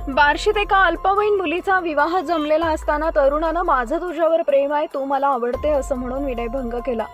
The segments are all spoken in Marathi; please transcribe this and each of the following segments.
बार्शीत एका अल्पवयीन मुलीचा विवाह जमलेला असताना तरुणानं माझं तुझ्यावर प्रेम आहे, तू मला आवडते असं म्हणून विनयभंग केला।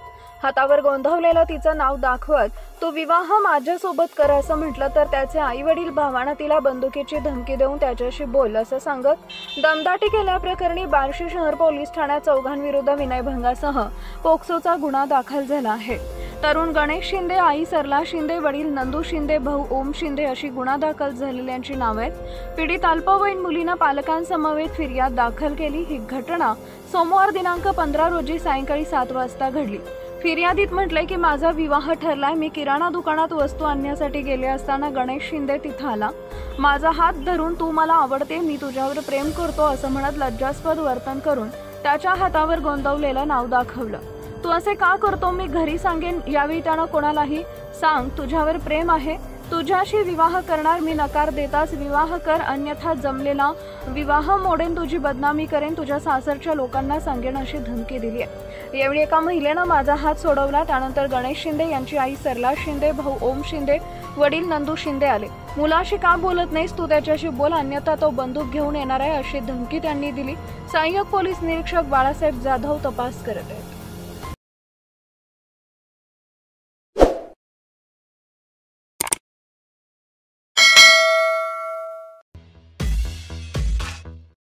हातावर गोंधवलेलं तिचं नाव दाखवत तू विवाह माझ्यासोबत कर असं म्हटलं तर त्याचे आई वडील भावानं तिला बंदुकीची धमकी देऊन त्याच्याशी बोल असं सांगत दमदाटी केल्याप्रकरणी बार्शी शहर पोलीस ठाण्यात चौघांविरुद्ध विनयभंगासह पोक्सोचा गुन्हा दाखल झाला आहे। तरुण गणेश शिंदे, आई सरला शिंदे, वडील नंदू शिंदे, भाऊ ओम शिंदे अशी गुन्हा दाखल झालेल्यांची नावे आहेत। पीडित अल्पवयीन मुलीनं पालकांसमवेत फिर्याद दाखल केली। ही घटना सोमवार दिनांक 15 रोजी सायंकाळी 7 वाजता घडली। फिर्यादीत म्हटलंय की माझा विवाह ठरलाय, मी किराणा दुकानात वस्तू आणण्यासाठी गेले असताना गणेश शिंदे तिथं आला, माझा हात धरून तू मला आवडते, मी तुझ्यावर प्रेम करतो असं म्हणत लज्जास्पद वर्तन करून त्याच्या हातावर गोंदवलेलं नाव दाखवलं। तू असे का करतो, मी घरी सांगेन। यावेळी त्यानं कोणालाही सांग तुझ्यावर प्रेम आहे, तुझ्याशी विवाह करणार, मी नकार देताच विवाह कर, अन्यथा जमलेला विवाह मोडेन, तुझी बदनामी करेन, तुझ्या सासरच्या लोकांना सांगेन अशी धमकी दिली आहे। यावेळी एका महिलेनं माझा हात सोडवला। त्यानंतर गणेश शिंदे यांची आई सरला शिंदे, भाऊ ओम शिंदे, वडील नंदू शिंदे आले। मुलाशी का बोलत नाहीस, तू त्याच्याशी बोल, अन्यथा तो बंदूक घेऊन येणार आहे अशी धमकी त्यांनी दिली। सहाय्यक पोलीस निरीक्षक बाळासाहेब जाधव तपास करत आहेत।